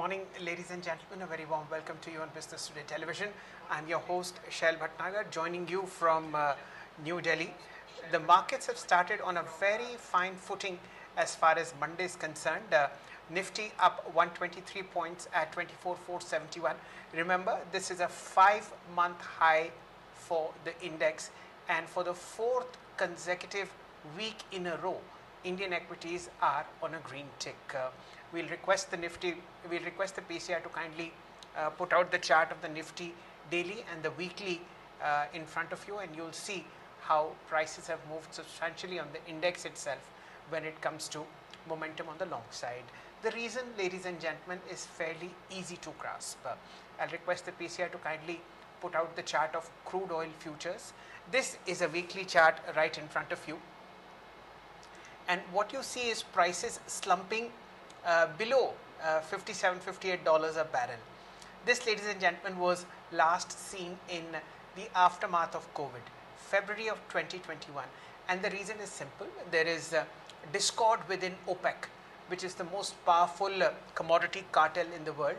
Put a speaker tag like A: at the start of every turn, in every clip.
A: morning, ladies and gentlemen. A very warm welcome to you on Business Today Television. I'm your host, Shail Bhatnagar, joining you from New Delhi. The markets have started on a very fine footing as far as Monday is concerned. Nifty up 123 points at 24,471. Remember, this is a 5-month high for the index, and for the fourth consecutive week in a row, Indian equities are on a green tick. We'll request the PCI to kindly put out the chart of the Nifty daily and the weekly in front of you, and you'll see how prices have moved substantially on the index itself when it comes to momentum on the long side. The reason, ladies and gentlemen, is fairly easy to grasp. I'll request the PCI to kindly put out the chart of crude oil futures. This is a weekly chart right in front of you. And what you see is prices slumping below $57, $58 a barrel. This, ladies and gentlemen, was last seen in the aftermath of COVID, February of 2021. And the reason is simple. There is discord within OPEC, which is the most powerful commodity cartel in the world.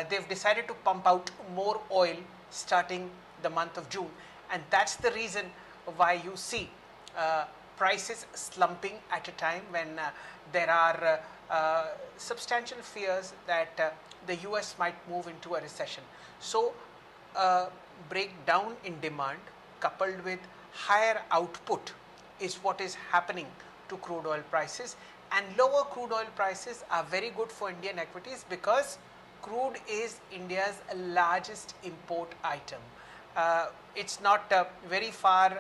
A: They've decided to pump out more oil starting the month of June. And that's the reason why you see prices slumping at a time when there are substantial fears that the US might move into a recession. So breakdown in demand coupled with higher output is what is happening to crude oil prices, and lower crude oil prices are very good for Indian equities because crude is India's largest import item. It's not very far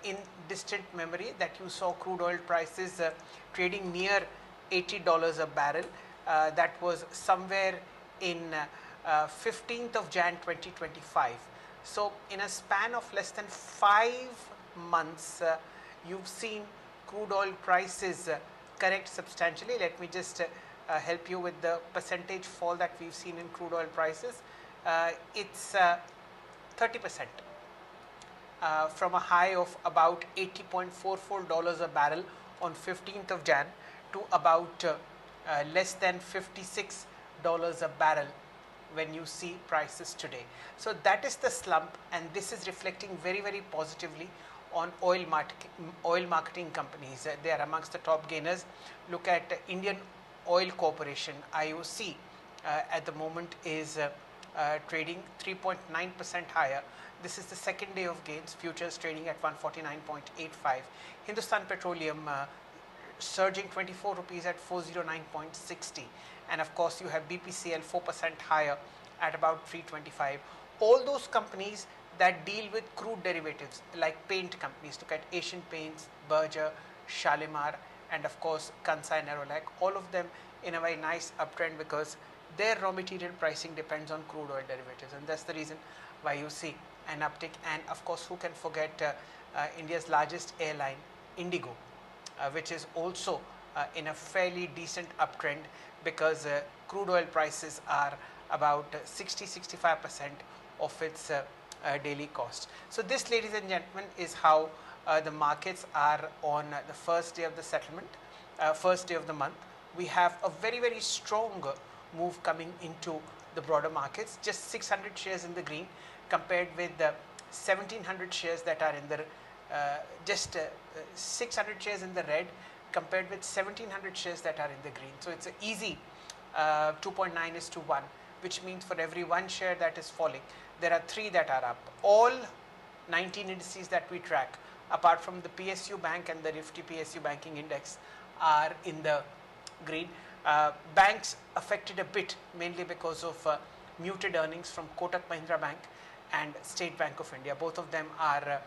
A: in distant memory that you saw crude oil prices trading near $80 a barrel. That was somewhere in 15th of Jan 2025. So in a span of less than 5 months, you've seen crude oil prices correct substantially. Let me just help you with the percentage fall that we've seen in crude oil prices. It's 30%. From a high of about $80.44 a barrel on 15th of Jan to about less than $56 a barrel when you see prices today. So that is the slump, and this is reflecting very, very positively on oil marketing companies. They are amongst the top gainers. Look at Indian Oil Corporation, IOC, at the moment is trading 3.9% higher. This is the second day of gains, futures trading at 149.85. Hindustan Petroleum surging 24 rupees at 409.60. And of course, you have BPCL 4% higher at about 325. All those companies that deal with crude derivatives like paint companies, look at Asian Paints, Berger, Shalimar, and of course Kansai Nerolac, all of them in a very nice uptrend because their raw material pricing depends on crude oil derivatives, and that's the reason why you see an uptick. And of course, who can forget India's largest airline, Indigo, which is also in a fairly decent uptrend because crude oil prices are about 60-65% of its daily cost. So this, ladies and gentlemen, is how the markets are on the first day of the settlement, first day of the month. We have a very, very strong move coming into the broader markets. Just 600 shares in the green compared with the 1700 shares that are in the 600 shares in the red compared with 1700 shares that are in the green. So it's an easy 2.9:1, which means for every one share that is falling, there are 3 that are up. All 19 indices that we track, apart from the PSU Bank and the Nifty PSU Banking Index, are in the green. Banks affected a bit, mainly because of muted earnings from Kotak Mahindra Bank and State Bank of India. Both of them are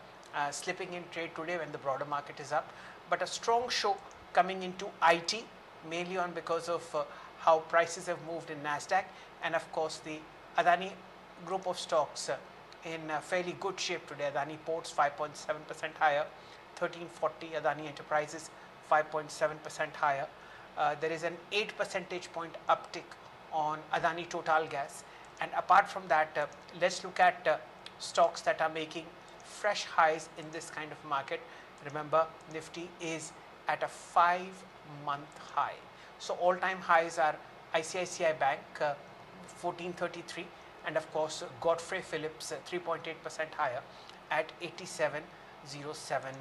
A: slipping in trade today when the broader market is up. But a strong show coming into IT, mainly on because of how prices have moved in NASDAQ, and of course the Adani group of stocks in fairly good shape today. Adani Ports 5.7% higher, 1340. Adani Enterprises 5.7% higher. There is an 8 percentage point uptick on Adani Total Gas. And apart from that, let's look at stocks that are making fresh highs in this kind of market. Remember, Nifty is at a 5-month high. So all-time highs are ICICI Bank 1433, and of course Godfrey Phillips 3.8% higher at 8707.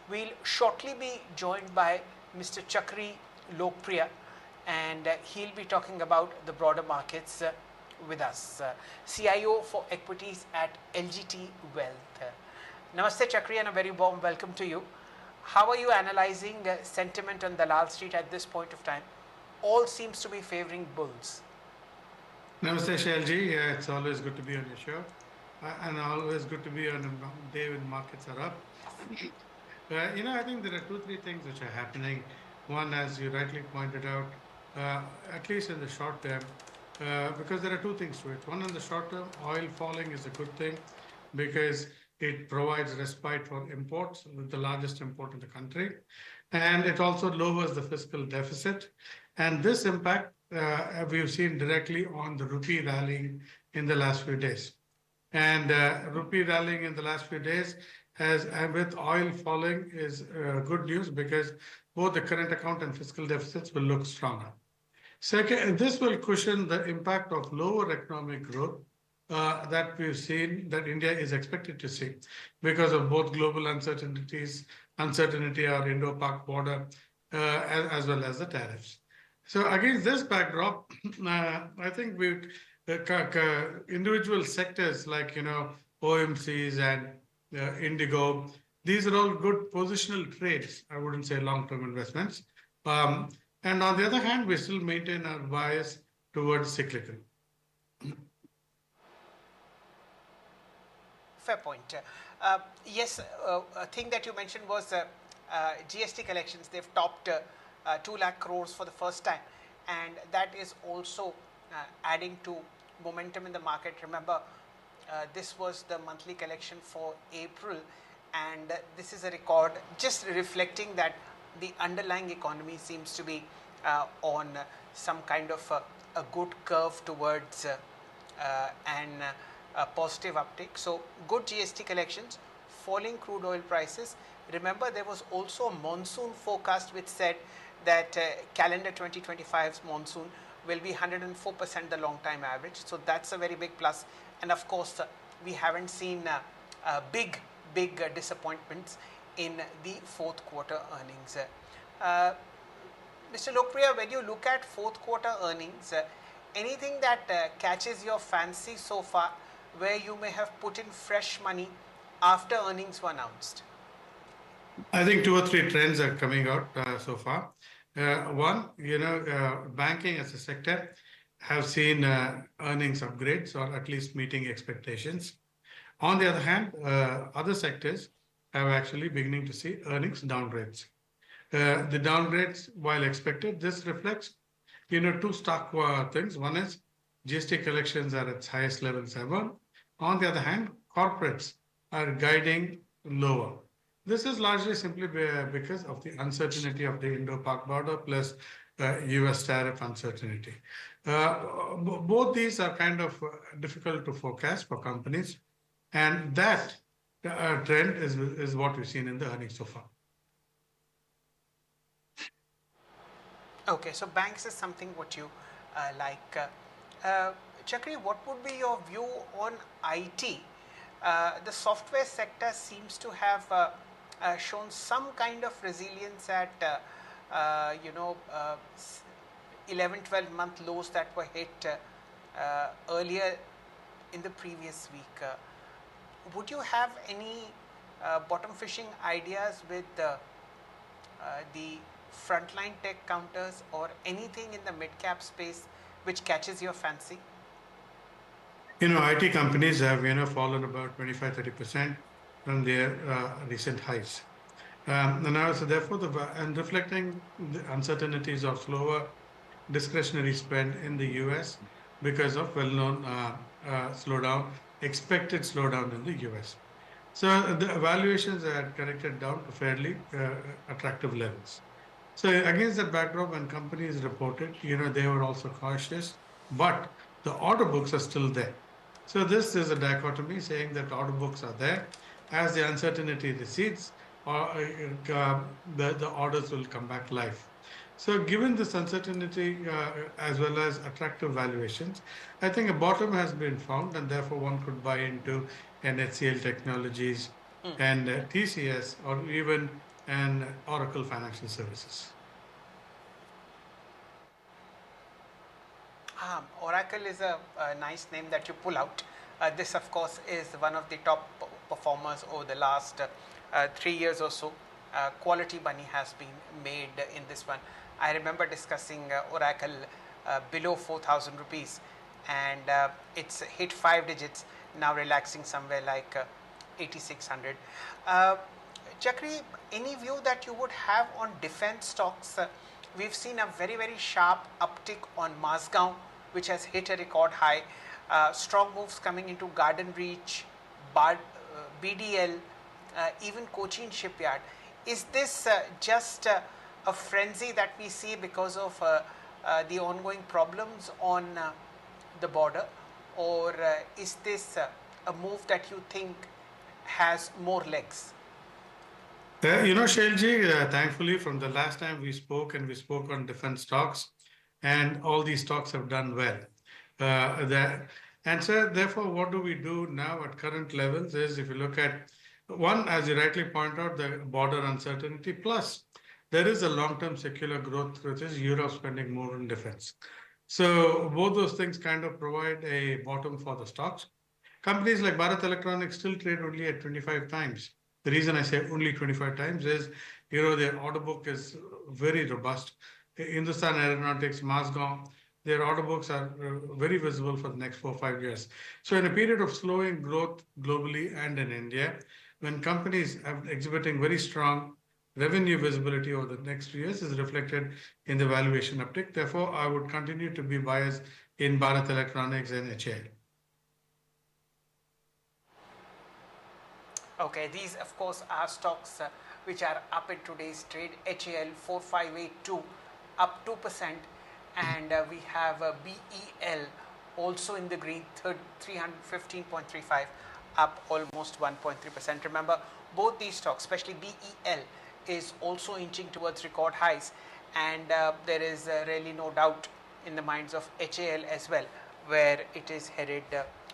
A: We'll shortly be joined by Mr. Chakri Lokpriya, and he'll be talking about the broader markets with us. CIO for equities at LGT Wealth. Namaste Chakri, and a very warm welcome to you. How are you analyzing sentiment on Dalal Street at this point of time? All seems to be favoring bulls.
B: Namaste Shailji, it's always good to be on your show, and always good to be on a day when markets are up. I think there are 2-3 things which are happening. One, as you rightly pointed out, at least in the short term, because there are 2 things to it. One, in the short term, oil falling is a good thing because it provides respite for imports, with the largest import in the country, and it also lowers the fiscal deficit. And this impact we've seen directly on the rupee rallying in the last few days. And rupee rallying in the last few days and with oil falling is good news, because both the current account and fiscal deficits will look stronger. Second, this will cushion the impact of lower economic growth that we've seen, that India is expected to see, because of both global uncertainty our Indo-Pak border, as well as the tariffs. So against this backdrop, I think individual sectors like OMCs and Indigo, these are all good positional trades. I wouldn't say long-term investments. And on the other hand, we still maintain our bias towards cyclical.
A: Fair point. Yes, a thing that you mentioned was GST collections. They've topped 2 lakh crores for the first time, and that is also adding to momentum in the market. Remember, this was the monthly collection for April, and this is a record, just reflecting that the underlying economy seems to be on some kind of a good curve towards a positive uptick. So good GST collections, falling crude oil prices. Remember, there was also a monsoon forecast which said that calendar 2025's monsoon will be 104% the long time average. So that's a very big plus. And of course, we haven't seen big disappointments in the fourth quarter earnings. Mr. Lokpriya, when you look at fourth quarter earnings, anything that catches your fancy so far, where you may have put in fresh money after earnings were announced?
B: I think 2 or 3 trends are coming out so far. One, banking as a sector have seen earnings upgrades, or at least meeting expectations. On the other hand, other sectors have actually beginning to see earnings downgrades. The downgrades, while expected, this reflects 2 stark things. One is GST collections are at its highest levels ever. On the other hand, corporates are guiding lower. This is largely simply because of the uncertainty of the Indo-Pak border plus US tariff uncertainty. Both these are kind of difficult to forecast for companies, and that trend is what we've seen in the earnings so far.
A: Okay, so banks is something what you like. Chakri, what would be your view on IT? The software sector seems to have shown some kind of resilience at 11-12 month lows that were hit earlier in the previous week. Would you have any bottom fishing ideas with the frontline tech counters, or anything in the mid-cap space which catches your fancy?
B: IT companies have fallen about 25-30% from their recent highs. So therefore, and reflecting the uncertainties of slower discretionary spend in the US because of well-known expected slowdown in the US. So the valuations are corrected down to fairly attractive levels. So against that backdrop, when companies reported, they were also cautious, but the order books are still there. So this is a dichotomy saying that order books are there. As the uncertainty recedes, the orders will come back live. So given this uncertainty as well as attractive valuations, I think a bottom has been found, and therefore one could buy into an HCL Technologies and TCS, or even an Oracle Financial Services.
A: Oracle is a nice name that you pull out. This, of course, is one of the top performers over the last 3 years or so. Quality money has been made in this one. I remember discussing Oracle below 4,000 rupees, and it's hit 5 digits, now relaxing somewhere like 8,600. Chakri, any view that you would have on defense stocks? We've seen a very, very sharp uptick on Mazgaon, which has hit a record high. Strong moves coming into Garden Reach, BDL, even Cochin Shipyard. Is this just a frenzy that we see because of the ongoing problems on the border, or is this a move that you think has more legs?
B: Shailji, thankfully, from the last time we spoke, and we spoke on defense stocks, and all these stocks have done well. And so, therefore, what do we do now at current levels is, if you look at one, as you rightly point out, the border uncertainty, plus there is a long-term secular growth, which is Europe spending more on defense. So both those things kind of provide a bottom for the stocks. Companies like Bharat Electronics still trade only at 25 times. The reason I say only 25 times is, their order book is very robust. Hindustan Aeronautics, Mazgaon, their order books are very visible for the next 4 or 5 years. So in a period of slowing growth globally and in India, when companies are exhibiting very strong revenue visibility over the next 2 years, is reflected in the valuation uptick. Therefore, I would continue to be biased in Bharat Electronics and HAL.
A: Okay, these of course are stocks which are up in today's trade. HAL 4582 up 2%, and we have BEL also in the green, 315.35 up almost 1.3%. Remember, both these stocks, especially BEL, is also inching towards record highs, and there is really no doubt in the minds of HAL as well where it is headed.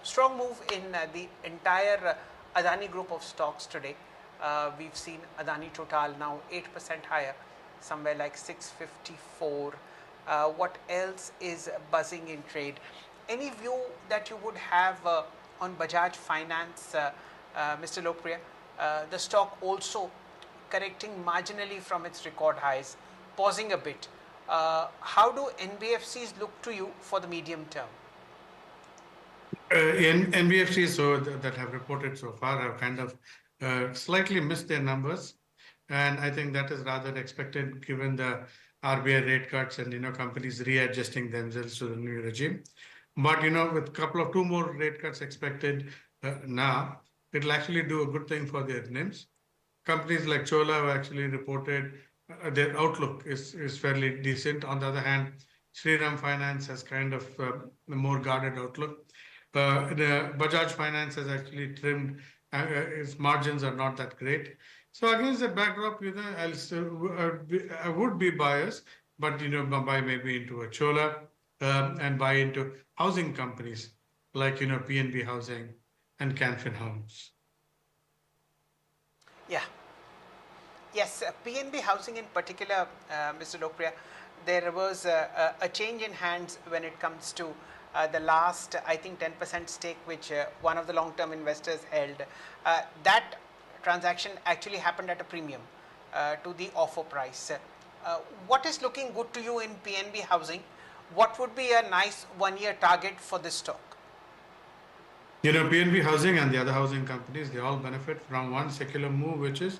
A: Strong move in the entire Adani group of stocks today. We've seen Adani Total now 8% higher, somewhere like 654. What else is buzzing in trade? Any view that you would have on Bajaj Finance, Mr. Lokpriya? The stock also correcting marginally from its record highs, pausing a bit. How do NBFCs look to you for the medium term?
B: In NBFCs that have reported so far have kind of slightly missed their numbers, and I think that is rather expected given the RBI rate cuts and companies readjusting themselves to the new regime. But with two more rate cuts expected now, it'll actually do a good thing for their NIMs. Companies like Chola have actually reported their outlook is fairly decent. On the other hand, Shriram Finance has kind of a more guarded outlook. The Bajaj Finance has actually trimmed, its margins are not that great. So against the backdrop, I would be biased, but buy maybe into a Chola and buy into housing companies like PNB Housing and Canfin Homes.
A: Yeah. Yes, PNB Housing in particular, Mr. Lokpriya, there was a change in hands when it comes to the last, I think, 10% stake which one of the long-term investors held. That transaction actually happened at a premium to the offer price. What is looking good to you in PNB Housing? What would be a nice one-year target for this stock?
B: PNB Housing and the other housing companies, they all benefit from one secular move, which is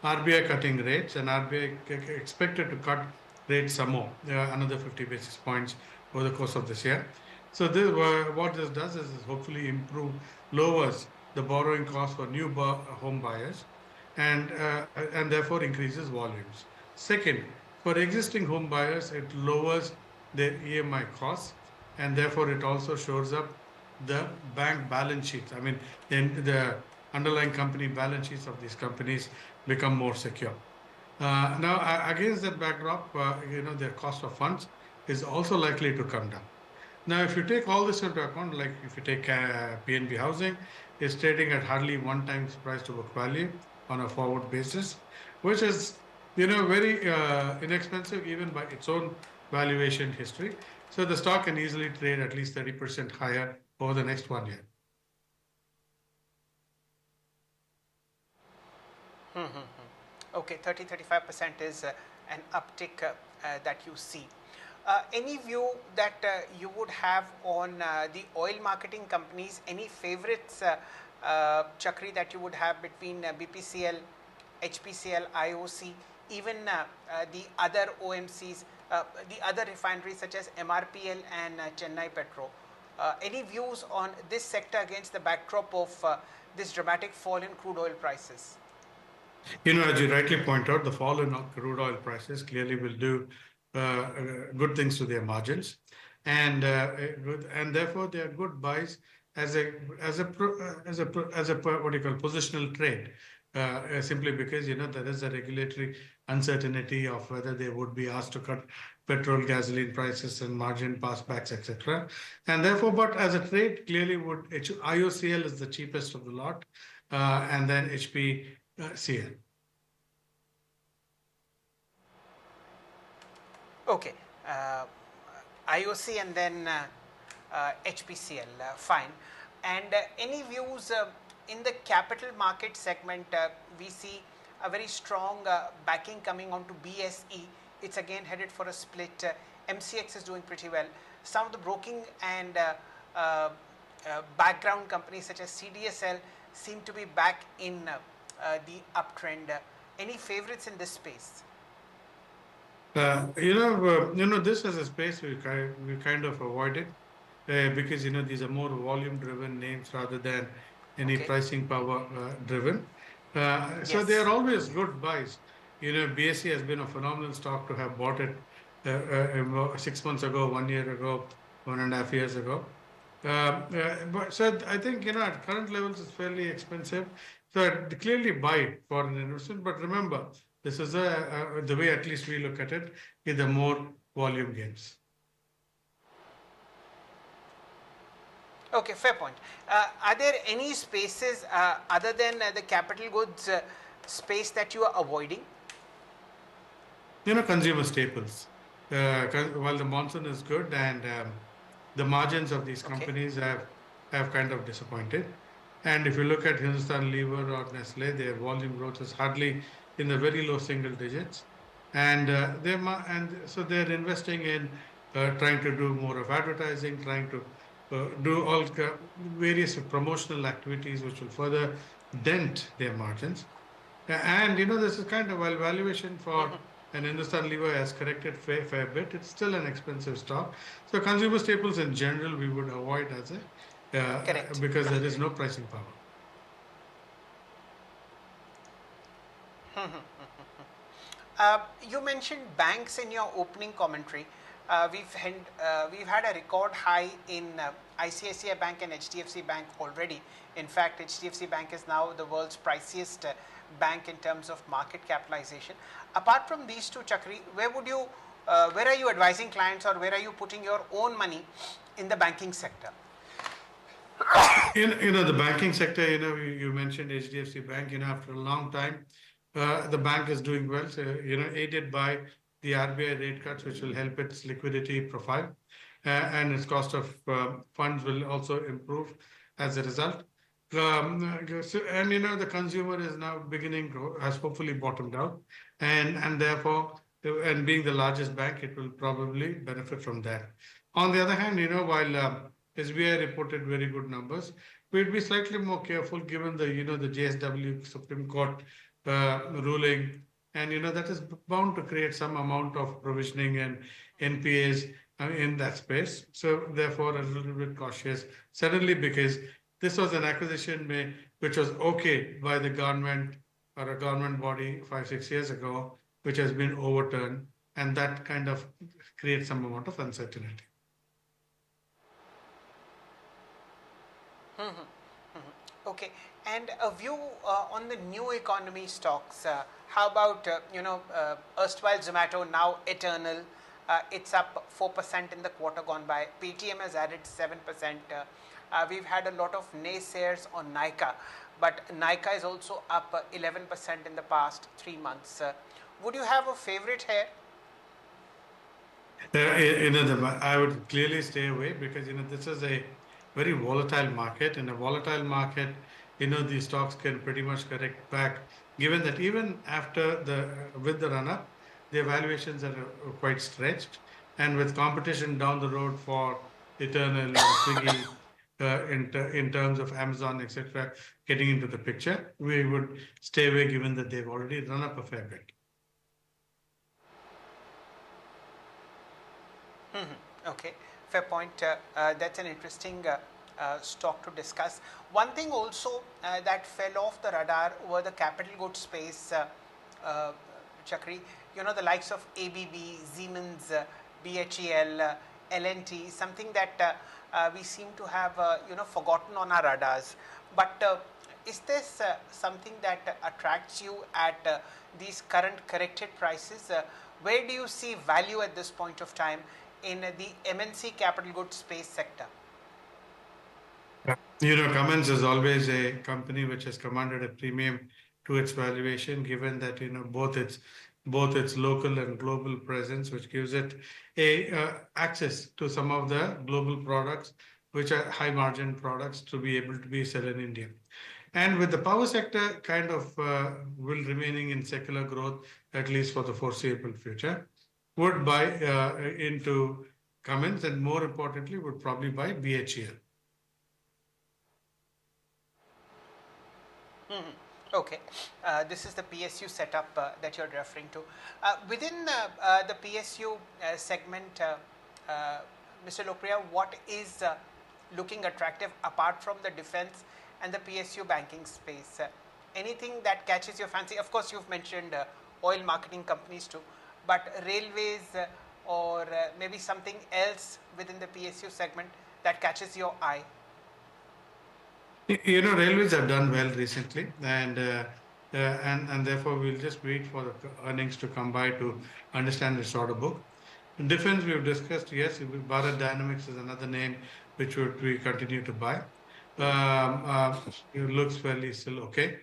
B: RBI cutting rates, and RBI expected to cut rates some more, another 50 basis points over the course of this year. So what this does is hopefully lowers the borrowing cost for new home buyers, and therefore increases volumes. Second, for existing home buyers, it lowers their EMI costs, and therefore it also shores up the bank balance sheets. I mean, then the underlying company balance sheets of these companies become more secure. Against that backdrop, their cost of funds is also likely to come down. Now, if you take all this into account, like if you take PNB Housing, is trading at hardly 1 times price to book value on a forward basis, which is very inexpensive even by its own valuation history. So the stock can easily trade at least 30% higher over the next 1 year.
A: Okay, 30-35% is an uptick that you see. Any view that you would have on the oil marketing companies? Any favorites, Chakri, that you would have between BPCL, HPCL, IOC, even the other OMCs, the other refineries such as MRPL and Chennai Petro? Any views on this sector against the backdrop of this dramatic fall in crude oil prices?
B: As you rightly point out, the fall in crude oil prices clearly will do good things to their margins, and therefore they are good buys as a what you call positional trade. Simply because there is a regulatory uncertainty of whether they would be asked to cut petrol, gasoline prices, and margin passbacks, etc. And therefore, but as a trade, clearly IOCL is the cheapest of the lot, and then HPCL.
A: Okay, IOC and then HPCL, fine. And any views in the capital market segment? We see a very strong backing coming onto BSE. It's again headed for a split. MCX is doing pretty well. Some of the broking and background companies such as CDSL seem to be back in the uptrend. Any favorites in this space?
B: This as a space we kind of avoided because these are more volume-driven names rather than any pricing power driven. So they are always good buys. BSE has been a phenomenal stock to have bought it 6 months ago, 1 year ago, 1.5 years ago. So I think at current levels it's fairly expensive. So I'd clearly buy it for an investment. But remember, this is the way at least we look at it, is the more volume games.
A: Okay, fair point. Are there any spaces other than the capital goods space that you are avoiding?
B: Consumer staples. While the monsoon is good and the margins of these companies have kind of disappointed. And if you look at Hindustan Lever or Nestle, their volume growth is hardly in the very low single digits. And so they're investing in trying to do more of advertising, trying to do all various promotional activities which will further dent their margins. And this is kind of, while valuation for an Hindustan Lever has corrected fair bit, it's still an expensive stock. So consumer staples in general we would avoid as a because there is no pricing power.
A: You mentioned banks in your opening commentary. We've had a record high in ICICI Bank and HDFC Bank already. In fact, HDFC Bank is now the world's priciest bank in terms of market capitalization. Apart from these two, Chakri, where are you advising clients, or where are you putting your own money in the banking sector?
B: The banking sector, you mentioned HDFC Bank, after a long time, the bank is doing well, so, aided by the RBI rate cuts, which will help its liquidity profile, and its cost of funds will also improve as a result. The consumer is now has hopefully bottomed out, and therefore, and being the largest bank, it will probably benefit from that. On the other hand, while SBI reported very good numbers, we'd be slightly more careful given the the JSW Supreme Court ruling, and that is bound to create some amount of provisioning and NPAs in that space. So therefore, a little bit cautious. Suddenly, because this was an acquisition which was okay by the government or a government body 5-6 years ago, which has been overturned, and that kind of creates some amount of uncertainty.
A: Okay, and And a view on the new economy stocks. How about erstwhile Zomato, now Eternal? It's up 4% in the quarter gone by. Paytm has added 7%. We've had a lot of naysayers on Nykaa, but Nykaa is also up 11% in the past 3 months. Would you have a favorite here?
B: I would clearly stay away because this is a very volatile market. In a volatile market, these stocks can pretty much correct back. Given that even after with the run up, the valuations are quite stretched, and with competition down the road for Eternal and Swiggy, in terms of Amazon, etc., getting into the picture, we would stay away given that they've already run up a fair bit.
A: Okay, fair point. That's an interesting stock to discuss. One thing also that fell off the radar were the capital goods space, Chakri. The likes of ABB, Siemens, BHEL, L&T, something that we seem to have forgotten on our radars. But is this something that attracts you at these current corrected prices? Where do you see value at this point of time in the MNC capital goods space sector?
B: Cummins is always a company which has commanded a premium to its valuation, given that both its local and global presence, which gives it a access to some of the global products, which are high margin products, to be able to be sold in India. And with the power sector kind of will remaining in secular growth, at least for the foreseeable future, would buy into Cummins, and more importantly, would probably buy BHEL.
A: Okay, this is the PSU setup that you're referring to. Within the PSU segment, Mr. Lokpriya, what is looking attractive apart from the defense and the PSU banking space? Anything that catches your fancy? Of course, you've mentioned oil marketing companies too, but railways or maybe something else within the PSU segment that catches your eye?
B: Railways have done well recently, and therefore we'll just wait for the earnings to come by to understand the order book. In defense, we've discussed, yes, Bharat Dynamics is another name which we continue to buy. It looks fairly still okay.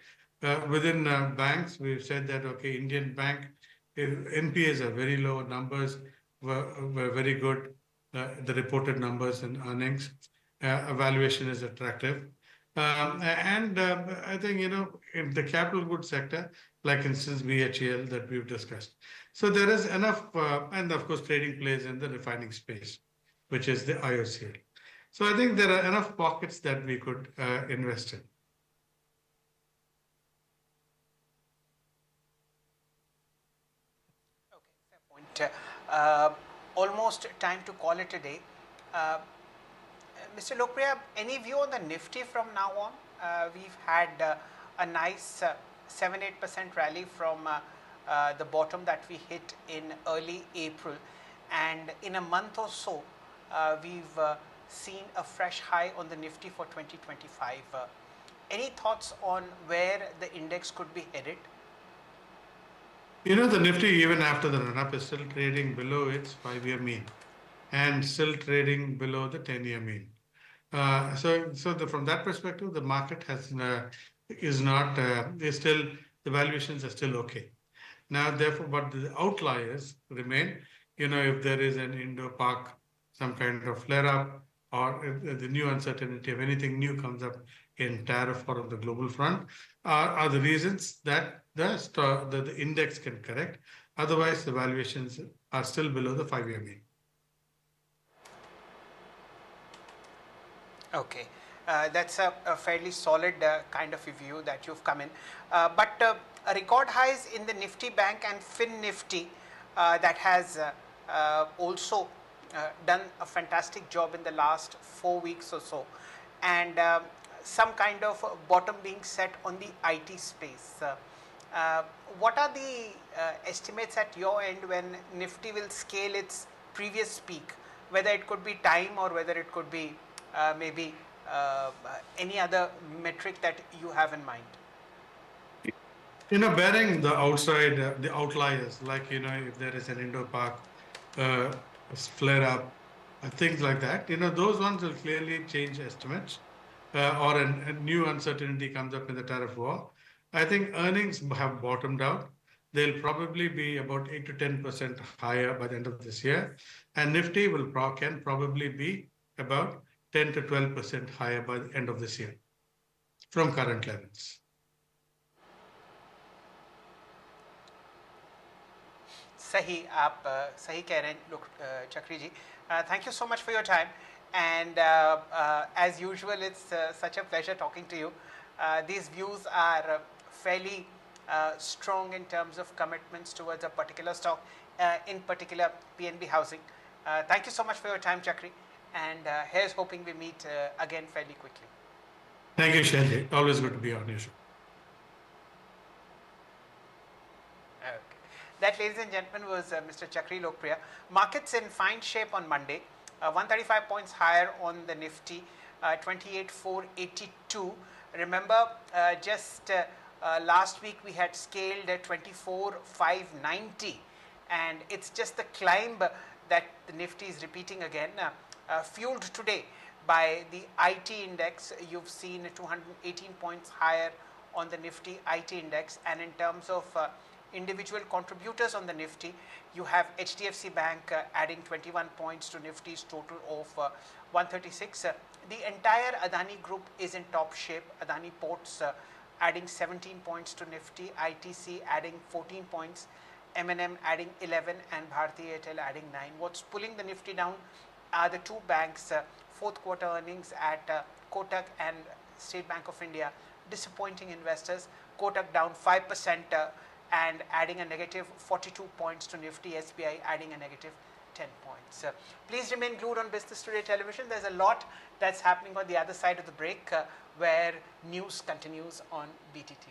B: Within banks, we've said that, okay, Indian Bank, NPAs are very low, numbers were very good, the reported numbers and earnings, valuation is attractive. I think, in the capital goods sector, like instance BHEL that we've discussed. So there is enough, and of course trading plays in the refining space, which is the IOCL. So I think there are enough pockets that we could invest in.
A: Okay, fair point. Almost time to call it a day. Mr. Lokpriya, any view on the Nifty from now on? We've had a nice 7-8% rally from the bottom that we hit in early April, and in a month or so, we've seen a fresh high on the Nifty for 2025. Any thoughts on where the index could be headed?
B: The Nifty, even after the run-up, is still trading below its 5-year mean and still trading below the 10-year mean. From that perspective, the market is still, the valuations are still okay. Now, therefore, but the outliers remain. If there is an Indo-Pak, some kind of flare-up, or if the new uncertainty, if anything new comes up in tariff or on the global front, are the reasons that the index can correct. Otherwise, the valuations are still below the 5-year mean.
A: Okay, that's a fairly solid kind of a view that you've come in. But record highs in the Nifty Bank and Fin Nifty that has also done a fantastic job in the last 4 weeks or so, and some kind of bottom being set on the IT space. What are the estimates at your end when Nifty will scale its previous peak, whether it could be time or whether it could be maybe any other metric that you have in mind?
B: Bearing the outside, the outliers, like, if there is an indoor park uh, flare up, things like that, those ones will clearly change estimates, or a new uncertainty comes up in the tariff war. I think earnings have bottomed out. They'll probably be about 8 to 10% higher by the end of this year. And Nifty can probably be about 10 to 12% higher by the end of this year from current levels.
A: सही आप सही कह रहे हैं लोग चक्री जी. Thank you so much for your time, and as usual it's such a pleasure talking to you. These views are fairly strong in terms of commitments towards a particular stock, in particular PNB Housing. Thank you so much for your time, Chakri, and here's hoping we meet again fairly quickly.
B: Thank you, Shail. Always good to be on your show.
A: That, ladies and gentlemen, was Mr. Chakri Lokpriya. Markets in fine shape on Monday, 135 points higher on the Nifty, 28,482. Remember, just last week we had scaled at 24,590, and it's just the climb that the Nifty is repeating again, fueled today by the IT index. You've seen 218 points higher on the Nifty IT index, and in terms of individual contributors on the Nifty, you have HDFC Bank adding 21 points to Nifty's total of 136. The entire Adani group is in top shape. Adani Ports adding 17 points to Nifty, ITC adding 14 points, M&M adding 11, and Bharti Airtel adding 9. What's pulling the Nifty down are the two banks' fourth quarter earnings at Kotak and State Bank of India, disappointing investors. Kotak down 5%, and adding a negative 42 points to Nifty. SBI adding a negative 10 points. Please remain glued on Business Today Television. There's a lot that's happening on the other side of the break, where news continues on BTT.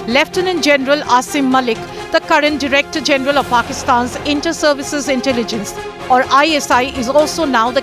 C: Lieutenant General Asim Malik, the current Director General of Pakistan's Inter-Services Intelligence, or ISI, is also now the